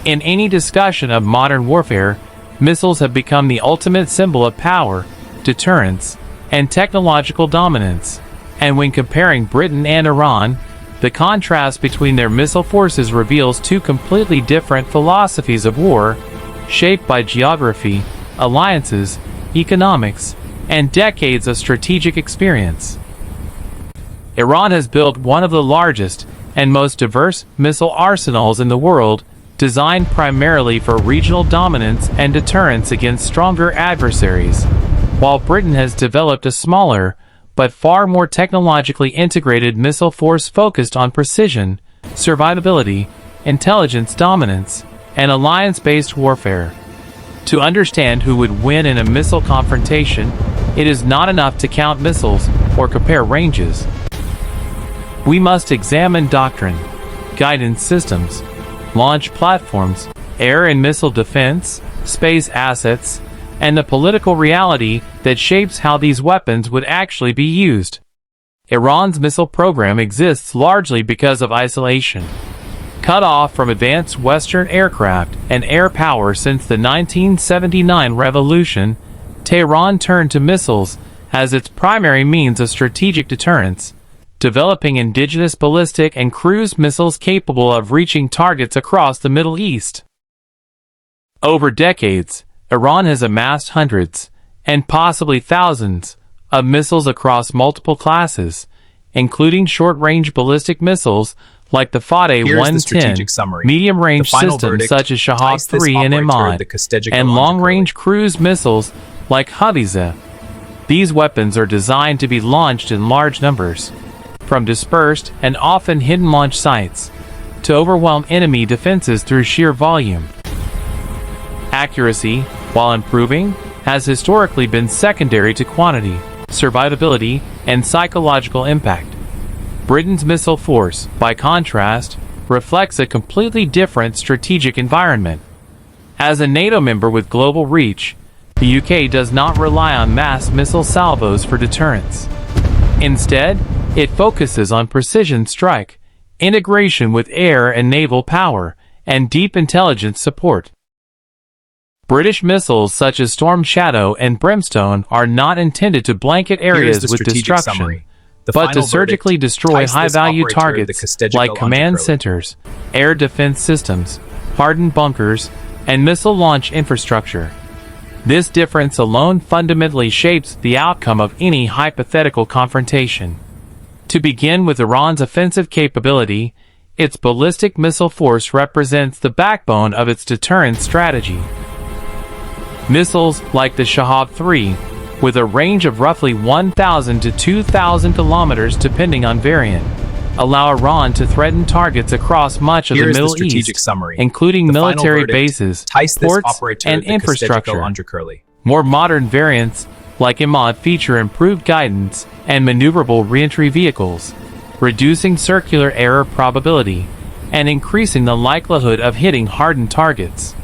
In any discussion of modern warfare, missiles have become the ultimate symbol of power, deterrence, and technological dominance. And when comparing Britain and Iran, the contrast between their missile forces reveals two completely different philosophies of war, shaped by geography, alliances, economics, and decades of strategic experience. Iran has built one of the largest and most diverse missile arsenals in the world, designed primarily for regional dominance and deterrence against stronger adversaries, while Britain has developed a smaller, but far more technologically integrated missile force focused on precision, survivability, intelligence dominance, and alliance-based warfare. To understand who would win in a missile confrontation, it is not enough to count missiles or compare ranges. We must examine doctrine, guidance systems, launch platforms, air and missile defense, space assets, and the political reality that shapes how these weapons would actually be used. Iran's missile program exists largely because of isolation. Cut off from advanced Western aircraft and air power since the 1979 revolution, Tehran turned to missiles as its primary means of strategic deterrence, developing indigenous ballistic and cruise missiles capable of reaching targets across the Middle East. Over decades, Iran has amassed hundreds, and possibly thousands, of missiles across multiple classes, including short-range ballistic missiles like the Fateh-110, medium-range systems such as Shahab-3 and Imad, and long-range cruise missiles like Haviza. These weapons are designed to be launched in large numbers, from dispersed and often hidden launch sites, to overwhelm enemy defenses through sheer volume. Accuracy, while improving, has historically been secondary to quantity, survivability, and psychological impact. Britain's missile force, by contrast, reflects a completely different strategic environment. As a NATO member with global reach, the UK does not rely on mass missile salvos for deterrence. Instead, it focuses on precision strike, integration with air and naval power, and deep intelligence support. British missiles such as Storm Shadow and Brimstone are not intended to blanket areas with destruction, but to surgically destroy high-value targets like command centers, air defense systems, hardened bunkers, and missile launch infrastructure. This difference alone fundamentally shapes the outcome of any hypothetical confrontation. To begin with Iran's offensive capability, its ballistic missile force represents the backbone of its deterrence strategy. Missiles like the Shahab-3, with a range of roughly 1,000 to 2,000 kilometers depending on variant, allow Iran to threaten targets across much of the Middle East, including military bases, ports, and infrastructure. More modern variants, like Imad, feature improved guidance and maneuverable reentry vehicles, reducing circular error probability and increasing the likelihood of hitting hardened targets.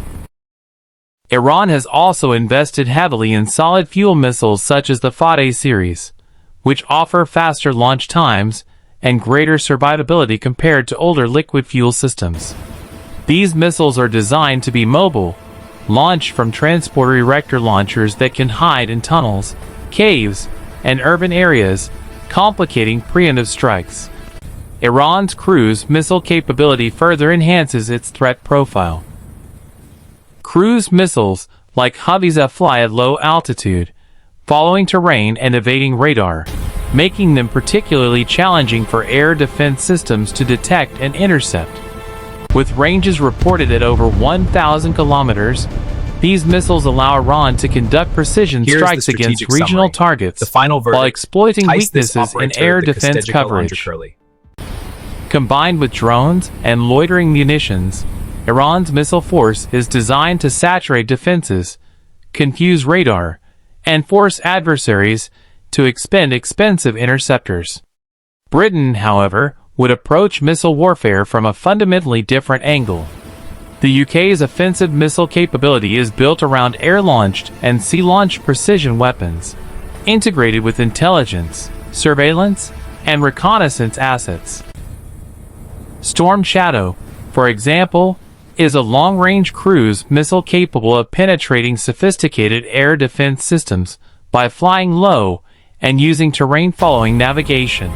Iran has also invested heavily in solid-fuel missiles such as the Fateh series, which offer faster launch times and greater survivability compared to older liquid fuel systems. These missiles are designed to be mobile, launched from transporter erector launchers that can hide in tunnels, caves, and urban areas, complicating preemptive strikes. Iran's cruise missile capability further enhances its threat profile. Cruise missiles like Haviza fly at low altitude, following terrain and evading radar, making them particularly challenging for air defense systems to detect and intercept. With ranges reported at over 1,000 kilometers, these missiles allow Iran to conduct precision strikes against regional targets while exploiting weaknesses in air defense coverage. Combined with drones and loitering munitions, Iran's missile force is designed to saturate defenses, confuse radar, and force adversaries to expend expensive interceptors. Britain, however, would approach missile warfare from a fundamentally different angle. The UK's offensive missile capability is built around air-launched and sea-launched precision weapons, integrated with intelligence, surveillance, and reconnaissance assets. Storm Shadow, for example, is a long-range cruise missile capable of penetrating sophisticated air defense systems by flying low and using terrain-following navigation.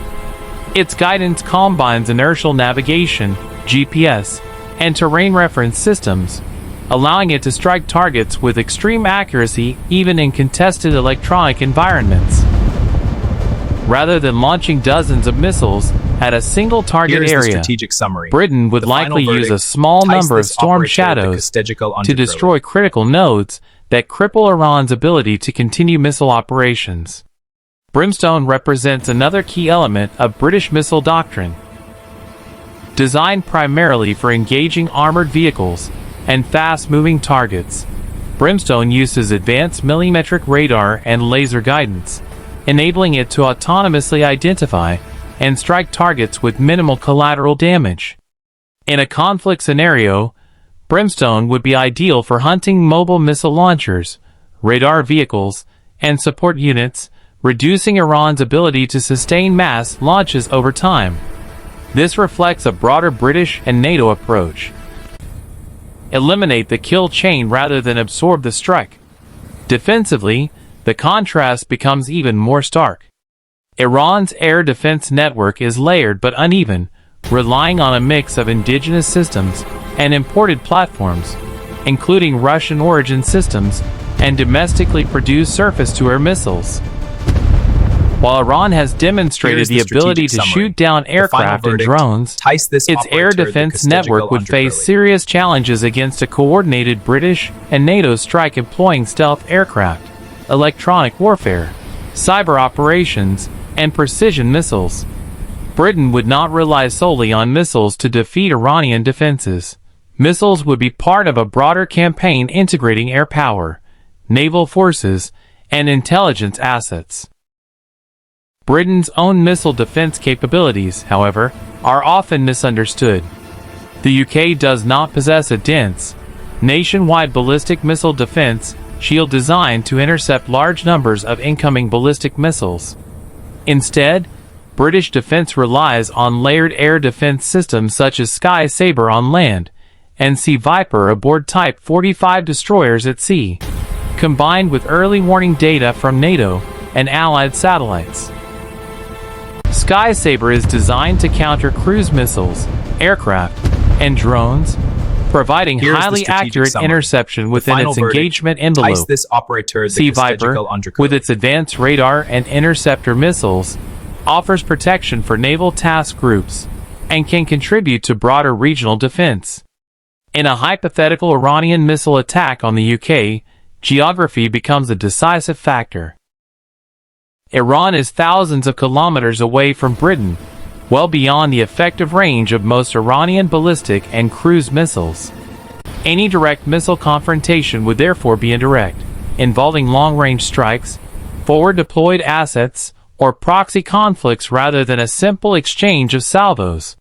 Its guidance combines inertial navigation, GPS, and terrain reference systems, allowing it to strike targets with extreme accuracy even in contested electronic environments. Rather than launching dozens of missiles at a single target area, strategic summary. Britain would likely use a small number of Storm Shadows to destroy critical nodes that cripple Iran's ability to continue missile operations. Brimstone represents another key element of British missile doctrine. Designed primarily for engaging armored vehicles and fast-moving targets, Brimstone uses advanced millimetric radar and laser guidance, enabling it to autonomously identify and strike targets with minimal collateral damage. In a conflict scenario, Brimstone would be ideal for hunting mobile missile launchers, radar vehicles, and support units, reducing Iran's ability to sustain mass launches over time. This reflects a broader British and NATO approach. Eliminate the kill chain rather than absorb the strike. Defensively, the contrast becomes even more stark. Iran's air defense network is layered but uneven, relying on a mix of indigenous systems and imported platforms, including Russian-origin systems and domestically produced surface-to-air missiles. While Iran has demonstrated the ability to shoot down aircraft and drones, its air defense network would face serious challenges against a coordinated British and NATO strike employing stealth aircraft, electronic warfare, cyber operations, and precision missiles. Britain would not rely solely on missiles to defeat Iranian defenses. Missiles would be part of a broader campaign integrating air power, naval forces, and intelligence assets. Britain's own missile defense capabilities, however, are often misunderstood. The UK does not possess a dense, nationwide ballistic missile defense shield designed to intercept large numbers of incoming ballistic missiles. Instead, British defense relies on layered air defense systems such as Sky Sabre on land and Sea Viper aboard Type 45 destroyers at sea, combined with early warning data from NATO and Allied satellites. Sky Sabre is designed to counter cruise missiles, aircraft, and drones, providing highly accurate interception within its engagement envelope. Sea Viper, with its advanced radar and interceptor missiles, offers protection for naval task groups and can contribute to broader regional defense. In a hypothetical Iranian missile attack on the UK, geography becomes a decisive factor. Iran is thousands of kilometers away from Britain, well beyond the effective range of most Iranian ballistic and cruise missiles. Any direct missile confrontation would therefore be indirect, involving long-range strikes, forward-deployed assets, or proxy conflicts rather than a simple exchange of salvos.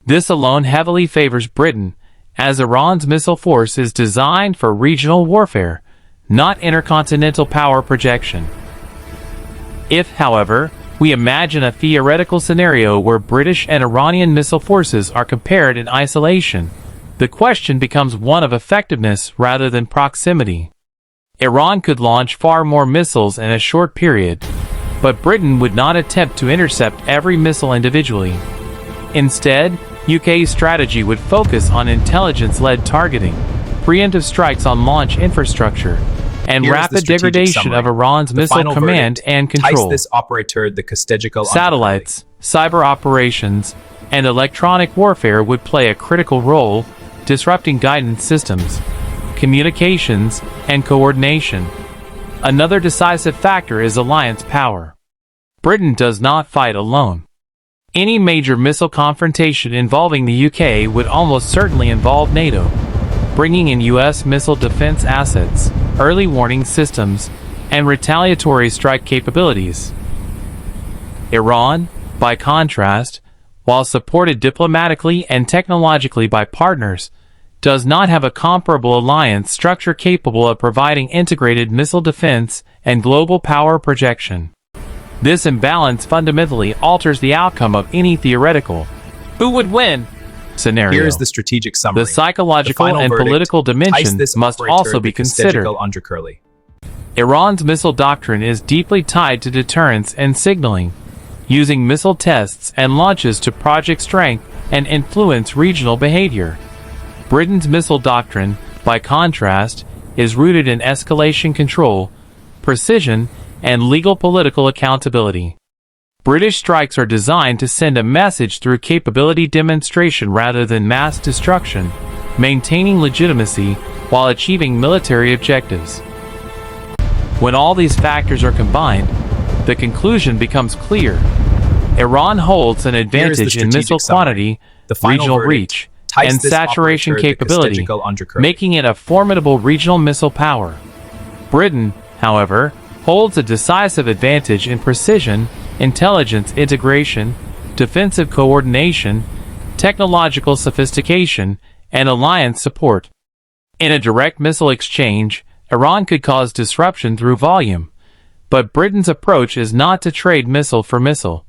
This alone heavily favors Britain, as Iran's missile force is designed for regional warfare, not intercontinental power projection. If, however, we imagine a theoretical scenario where British and Iranian missile forces are compared in isolation, the question becomes one of effectiveness rather than proximity. Iran could launch far more missiles in a short period, but Britain would not attempt to intercept every missile individually. Instead, UK's strategy would focus on intelligence-led targeting, preemptive strikes on launch infrastructure, and rapid degradation of Iran's missile command and control. Satellites, cyber operations, and electronic warfare would play a critical role, disrupting guidance systems, communications, and coordination. Another decisive factor is alliance power. Britain does not fight alone. Any major missile confrontation involving the UK would almost certainly involve NATO, bringing in US missile defense assets, early warning systems, and retaliatory strike capabilities. Iran, by contrast, while supported diplomatically and technologically by partners, does not have a comparable alliance structure capable of providing integrated missile defense and global power projection. This imbalance fundamentally alters the outcome of any theoretical "who would win" scenario. Here is the strategic summary. The psychological final and verdict: political dimensions this must operator also be considered. undercurly. Iran's missile doctrine is deeply tied to deterrence and signaling, using missile tests and launches to project strength and influence regional behavior. Britain's missile doctrine, by contrast, is rooted in escalation control, precision, and legal political accountability. British strikes are designed to send a message through capability demonstration rather than mass destruction, maintaining legitimacy while achieving military objectives. When all these factors are combined, the conclusion becomes clear. Iran holds an advantage in missile quantity, regional reach, and saturation capability, making it a formidable regional missile power. Britain, however, holds a decisive advantage in precision, intelligence integration, defensive coordination, technological sophistication, and alliance support. In a direct missile exchange, Iran could cause disruption through volume, but Britain's approach is not to trade missile for missile.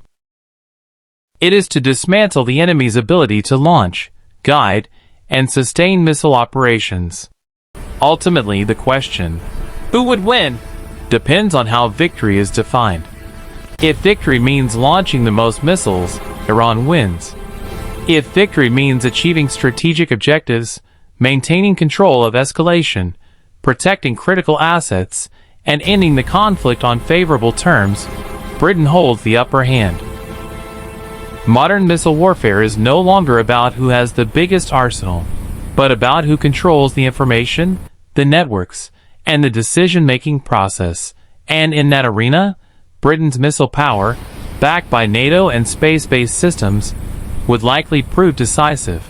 It is to dismantle the enemy's ability to launch, guide, and sustain missile operations. Ultimately, the question, who would win, depends on how victory is defined. If victory means launching the most missiles, Iran wins. If victory means achieving strategic objectives, maintaining control of escalation, protecting critical assets, and ending the conflict on favorable terms, Britain holds the upper hand. Modern missile warfare is no longer about who has the biggest arsenal, but about who controls the information, the networks, and the decision-making process. And in that arena, Britain's missile power, backed by NATO and space-based systems, would likely prove decisive.